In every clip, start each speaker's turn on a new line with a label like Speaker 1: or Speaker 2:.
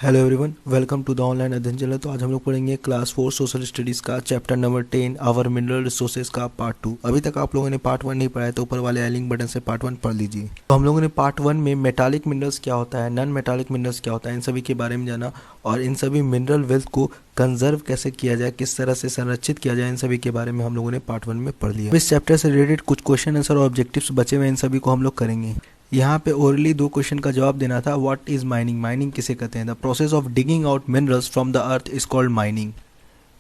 Speaker 1: Hello everyone, welcome to the online Adhyayan channel. तो आज हम लोग पढ़ेंगे क्लास 4 सोशल स्टडीज़ का chapter number 10 our mineral resources का पार्ट 2। अभी तक आप लोगों ने पार्ट 1 नहीं पढ़ा है तो ऊपर वाले आई लिंक बटन से पार्ट 1 पढ़ लीजिए। तो हम लोगों ने पार्ट 1 में मेटालिक मिनरल्स क्या होता है, नॉन मेटालिक मिनरल्स क्या होता है, इन सभी के बारे में जाना और इन सभी मिनरल वेल्थ को कंजर्व कैसे किया जाए, किस तरह से संरक्षित किया जाए, इन सभी के बारे में हम लोगों ने पार्ट 1 में पढ़ लिया। इस चैप्टर से रिलेटेड कुछ क्वेश्चन आंसर और ऑब्जेक्टिव्स बचे हुए, इन सभी को हम लोग करेंगे। यहाँ पे ओरली 2 क्वेश्चन का जवाब देना था। व्हाट इज माइनिंग, माइनिंग किसे कहते हैं। The process of digging out minerals from the earth is called mining.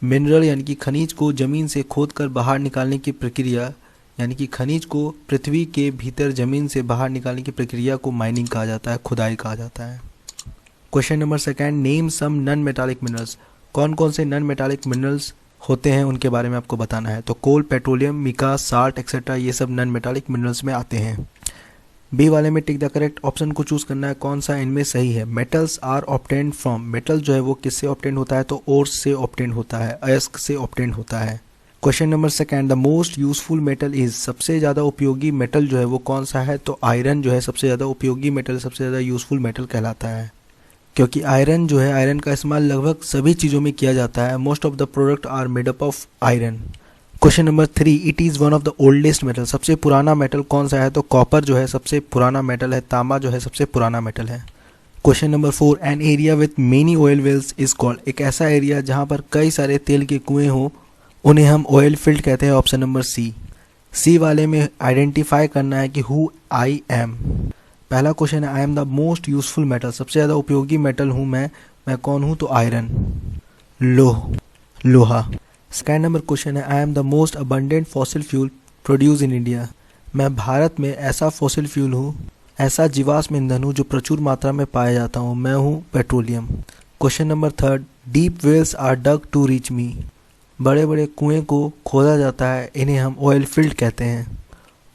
Speaker 1: Mineral यानी कि खनिज को जमीन से खोद कर बाहर निकालने की प्रक्रिया, यानी कि खनिज को पृथ्वी के भीतर जमीन से बाहर निकालने की प्रक्रिया को माइनिंग कहा जाता है, खुदाई कहा जाता है। Question number 2, name some non metallic minerals. कौन कौन से नॉन मेटालिक मिनरल्स होते हैं उनके बारे में आपको बताना है। तो कोल, पेट्रोलियम, मिका, साल्ट एक्सेट्रा, ये सब नॉन मेटालिक मिनरल्स में आते हैं। बी वाले में टिक द करेक्ट ऑप्शन को चूज करना है, कौन सा इनमें सही है। Metals are obtained from, metal जो है वो किससे ऑब्टेन्ड होता है, तो ओर्स से ऑब्टेन्ड होता है, अयस्क से ऑब्टेन्ड होता है। Question number 2, the most useful metal is, सबसे ज़्यादा उपयोगी मेटल जो है वो कौन सा है, तो आयरन जो है सबसे ज़्यादा उपयोगी मेटल, सबसे ज़्यादा यूजफुल मेटल कहलाता है। क्योंकि आयरन जो है, आयरन का इस्तेमाल लगभग सभी चीज़ों में किया जाता है। Most of the product are made up of iron. Question number 3, it is one of the oldest metal, सबसे पुराना मेटल कौन सा है, तो कॉपर जो है सबसे पुराना मेटल है, तांबा जो है सबसे पुराना मेटल है। Question number 4, an area with many oil wells is called, एक ऐसा एरिया जहां पर कई सारे तेल के कुएं हो उन्हें हम ऑयल फील्ड कहते हैं। ऑप्शन नंबर सी वाले में आइडेंटिफाई करना है कि हु आई एम। पहला क्वेश्चन है, I am the most useful metal, सबसे ज़्यादा उपयोगी मेटल हूँ मैं कौन हूँ, तो आयरन, लोहा। सेकेंड नंबर क्वेश्चन है, I am the most abundant fossil fuel produce in India, मैं भारत में ऐसा फॉसिल फ्यूल हूँ, ऐसा जीवाश्म ईंधन हूँ जो प्रचुर मात्रा में पाया जाता हूँ, मैं हूँ petroleum. Question number 3, deep wells are dug to reach me, बड़े बड़े कुएं को खोदा जाता है, इन्हें हम ऑयल फील्ड कहते हैं।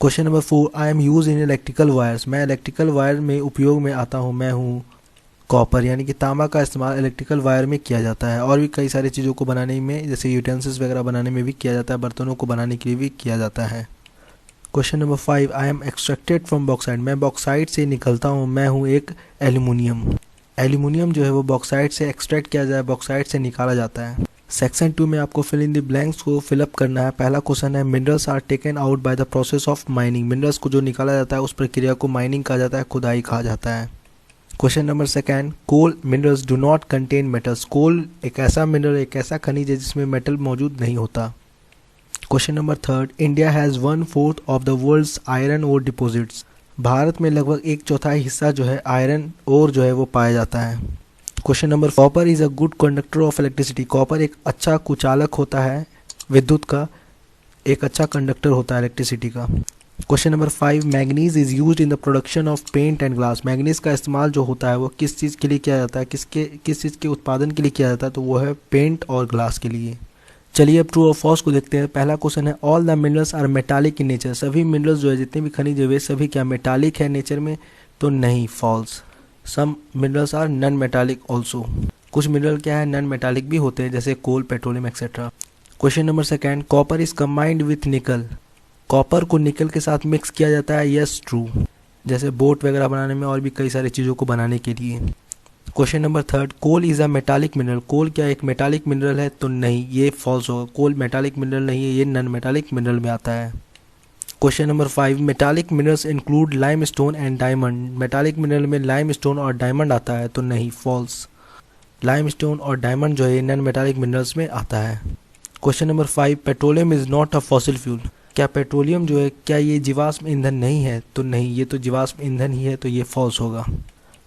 Speaker 1: Question number 4, I am use in electrical wires, मैं इलेक्ट्रिकल वायर में उपयोग में आता हूँ, मैं हूँ कॉपर, यानी कि तांबा का इस्तेमाल इलेक्ट्रिकल वायर में किया जाता है और भी कई सारी चीज़ों को बनाने में, जैसे यूटेंसिल्स वगैरह बनाने में भी किया जाता है, बर्तनों को बनाने के लिए भी किया जाता है। Question number 5, I am extracted from bauxite, मैं बॉक्साइट से निकलता हूँ, मैं हूँ एक एल्यूमिनियम। एल्यूमिनियम जो है वो बॉक्साइट से एक्सट्रैक्ट किया जाए, बॉक्साइट से निकाला जाता है। सेक्शन 2 में आपको फिल इन द ब्लैंक्स को फिलअप करना है। पहला क्वेश्चन है, minerals are taken out by the process of mining, minerals को जो निकाला जाता है उस प्रक्रिया को माइनिंग कहा जाता है, खुदाई कहा जाता है। Question number 2, coal minerals do not contain metals, coal एक ऐसा मिनरल, एक ऐसा खनिज है जिसमें मेटल मौजूद नहीं होता। Question number 3, India has 1/4 of the world's iron ore deposits, Bharat में लगभग 1/4 हिस्सा जो है आयरन ओर जो है वो पाया जाता है। Question number 4, copper is a good conductor of electricity, copper एक अच्छा कुचालक होता है, विद्युत का एक अच्छा कंडक्टर होता है इलेक्ट्रिसिटी का। Question number 5, manganese is used in the production of paint and glass, manganese का इस्तेमाल जो होता है वो किस चीज़ के लिए किया जाता है, किस चीज़ के उत्पादन के लिए किया जाता है, तो वो है पेंट और ग्लास के लिए। चलिए अब ट्रू और फॉल्स को देखते हैं। पहला क्वेश्चन है, all the minerals are metallic in nature, सभी मिनरल्स जो है, जितने भी खनिज है वे सभी क्या मेटालिक है नेचर में, तो नहीं, falls. Some minerals are non metallic also, कुछ मिनरल क्या है नॉन मेटालिक भी होते हैं, जैसे coal, petroleum etcetera. Question number 2, copper is combined with nickel, copper को निकल के साथ मिक्स किया जाता है, यस ट्रू, जैसे बोट वगैरह बनाने में और भी कई सारी चीज़ों को बनाने के लिए। Question number 3, coal is a metallic mineral, coal क्या एक मेटालिक मिनरल है, तो नहीं, ये फॉल्स होगा, कोल मेटालिक मिनरल नहीं है, ये नॉन मेटालिक मिनरल में आता है। Question number 5, metallic minerals include lime stone and diamond, metallic mineral में लाइम स्टोन और डायमंड आता है, तो नहीं, फॉल्स, लाइम स्टोन और डायमंड जो है नॉन मेटालिक मिनरल्स में आता है। Question number 5, petroleum is not a fossil fuel, क्या पेट्रोलियम जो है क्या ये जीवाश्म ईंधन नहीं है, तो नहीं, ये तो जीवाश्म ईंधन ही है, तो ये फॉल्स होगा।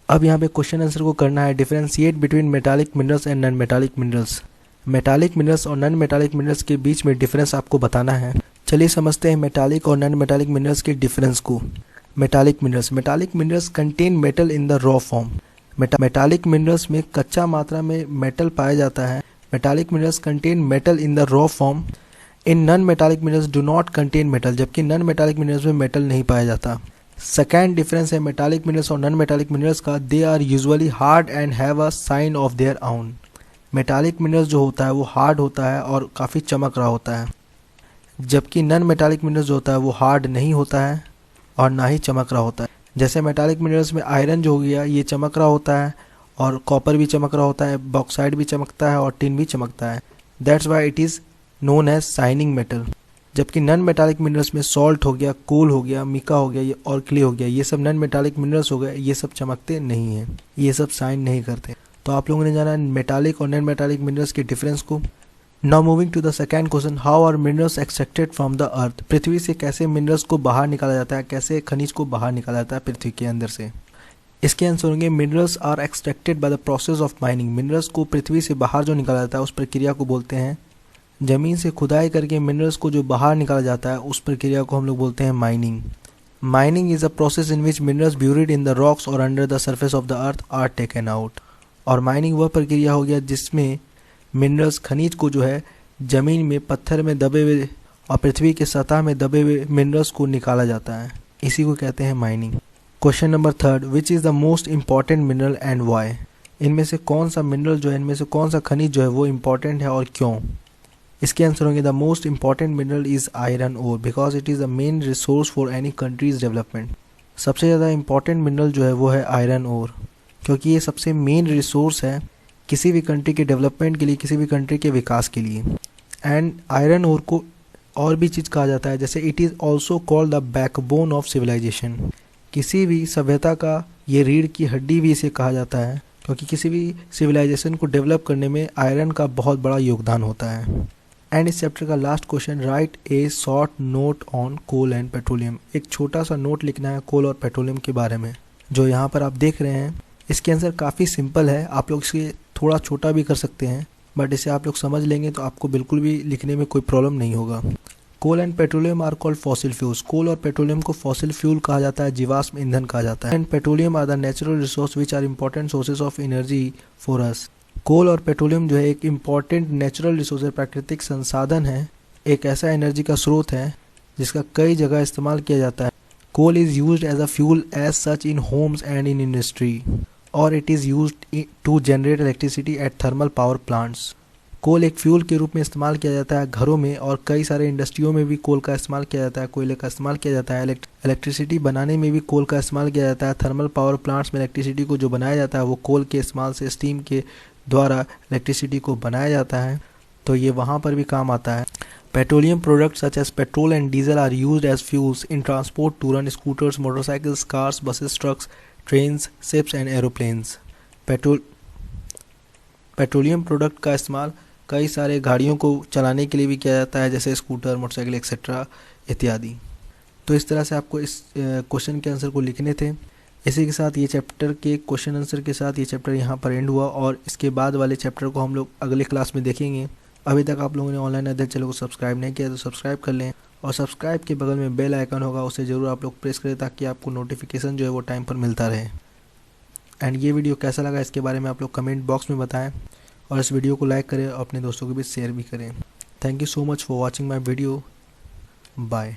Speaker 1: अब यहाँ पे क्वेश्चन आंसर को करना है, differentiate between metallic minerals and non metallic minerals, metallic minerals और नॉन मेटालिक मिनरल्स के बीच में डिफरेंस आपको बताना है। चलिए समझते हैं मेटालिक और नॉन मेटालिक मिनरल्स के डिफरेंस को। Metallic minerals contain metal in the raw form, metallic minerals में कच्चा मात्रा में मेटल पाया जाता है, metallic minerals contain metal in the raw form. In non metallic minerals do not contain metal, जबकि नॉन मेटालिक मिनरल्स में मेटल नहीं पाया जाता। सेकेंड डिफरेंस है मेटालिक मिनरल्स और नॉन मेटालिक मिनरल्स का, they are usually hard and have a sign of their own, metallic minerals जो होता है वो हार्ड होता है और काफ़ी चमक रहा होता है, जबकि नॉन मेटालिक मिनरल्स जो होता है वो हार्ड नहीं होता है और ना ही चमक रहा होता है। जैसे मेटालिक मिनरल्स में आयरन जो हो गया ये चमक रहा होता है और कॉपर भी चमक रहा होता है, बॉक्साइट भी चमकता है और टिन भी चमकता है। That's why it is known as shining metal. जबकि नॉन मेटालिक मिनरल्स में सॉल्ट हो गया, कोल हो गया, मिका हो गया और क्ले हो गया, ये सब नॉन मेटालिक मिनरल्स हो गए, ये सब चमकते नहीं हैं, ये सब शाइन नहीं करते। तो आप लोगों ने जाना मेटालिक और नॉन मेटालिक मिनरल्स के डिफरेंस को। Now moving to the second question, how are minerals extracted from the earth. पृथ्वी से कैसे मिनरल्स को बाहर निकाला जाता है, कैसे खनिज को बाहर निकाला जाता है पृथ्वी के अंदर से। इसके आंसर होंगे minerals are extracted by the process of mining. Minerals को पृथ्वी से बाहर जो निकाला जाता है उस प्रक्रिया को बोलते हैं, ज़मीन से खुदाई करके मिनरल्स को जो बाहर निकाला जाता है उस प्रक्रिया को हम लोग बोलते हैं mining. Mining is a process in which minerals buried in the rocks और under the surface of the earth are taken out. और माइनिंग वह प्रक्रिया हो गया जिसमें मिनरल्स खनिज को जो है ज़मीन में पत्थर में दबे हुए और पृथ्वी के सतह में दबे हुए मिनरल्स को निकाला जाता है, इसी को कहते हैं mining. Question number third, which is the most important mineral and why. इनमें से कौन सा मिनरल जो है, इनमें से कौन सा खनिज जो है वो इम्पॉर्टेंट है और क्यों। इसके आंसर होंगे the most important mineral is iron ore because it is the main resource for any country's development. सबसे ज़्यादा इंपॉर्टेंट मिनरल जो है वो है आयरन ओर, क्योंकि ये सबसे मेन रिसोर्स है किसी भी कंट्री के डेवलपमेंट के लिए, किसी भी कंट्री के विकास के लिए। एंड आयरन ओर को और भी चीज़ कहा जाता है, जैसे it is also called the backbone of civilisation. किसी भी सभ्यता का ये रीढ़ की हड्डी भी इसे कहा जाता है, क्योंकि किसी भी सिविलाइजेशन को डेवलप करने में आयरन का बहुत बड़ा योगदान होता है। एंड इस चैप्टर का last question, write a short note on coal and petroleum. एक छोटा सा नोट लिखना है कोल और पेट्रोलियम के बारे में, जो यहाँ पर आप देख रहे हैं। इसके आंसर काफ़ी सिंपल है, आप लोग इसे थोड़ा छोटा भी कर सकते हैं, बट इसे आप लोग समझ लेंगे तो आपको बिल्कुल भी लिखने में कोई प्रॉब्लम नहीं होगा। Coal and petroleum are called fossil fuels. Coal और पेट्रोलियम को फॉसिल फ्यूल कहा जाता है, जीवाश्म ईंधन कहा जाता है। And petroleum are the natural resource which are important sources of energy for us. Coal और पेट्रोलियम जो है एक इम्पॉर्टेंट नेचुरल रिसोर्स है, प्राकृतिक संसाधन है, एक ऐसा एनर्जी का स्रोत है जिसका कई जगह इस्तेमाल किया जाता है। Coal is used as a fuel as such in homes and in industry, और it is used to generate electricity at thermal power plants. Coal एक फ्यूल के रूप में इस्तेमाल किया जाता है घरों में, और कई सारे इंडस्ट्रियों में भी कोल का इस्तेमाल किया जाता है, कोयले का इस्तेमाल किया जाता है। इलेक्ट्रिसिटी बनाने में भी कोल का इस्तेमाल किया जाता है। थर्मल पावर प्लांट्स में इलेक्ट्रिसिटी को जो बनाया जाता है वो कोल के इस्तेमाल से, स्टीम के द्वारा इलेक्ट्रिसिटी को बनाया जाता है, तो ये वहाँ पर भी काम आता है। Petroleum products such as petrol and diesel are used as fuels in transport to run scooters, motorcycles, cars, buses, trucks, trains, ships and aeroplanes. Petroleum product का इस्तेमाल कई सारे गाड़ियों को चलाने के लिए भी किया जाता है, जैसे स्कूटर, मोटरसाइकिल एक्सेट्रा इत्यादि। तो इस तरह से आपको इस क्वेश्चन के आंसर को लिखने थे। इसी के साथ ये चैप्टर के क्वेश्चन आंसर के साथ ये चैप्टर यहाँ पर एंड हुआ, और इसके बाद वाले चैप्टर को हम लोग अगले क्लास में देखेंगे। अभी तक आप लोगों ने ऑनलाइन अध्ययन चैनल को सब्सक्राइब नहीं किया तो सब्सक्राइब कर लें, और सब्सक्राइब के बगल में बेल आइकन होगा, उसे ज़रूर आप लोग प्रेस करें ताकि आपको नोटिफिकेशन जो है वो टाइम पर मिलता रहे। एंड ये वीडियो कैसा लगा इसके बारे में आप लोग कमेंट बॉक्स में बताएं, और इस वीडियो को लाइक करें और अपने दोस्तों के बीच शेयर भी करें। Thank you so much for watching my video. Bye.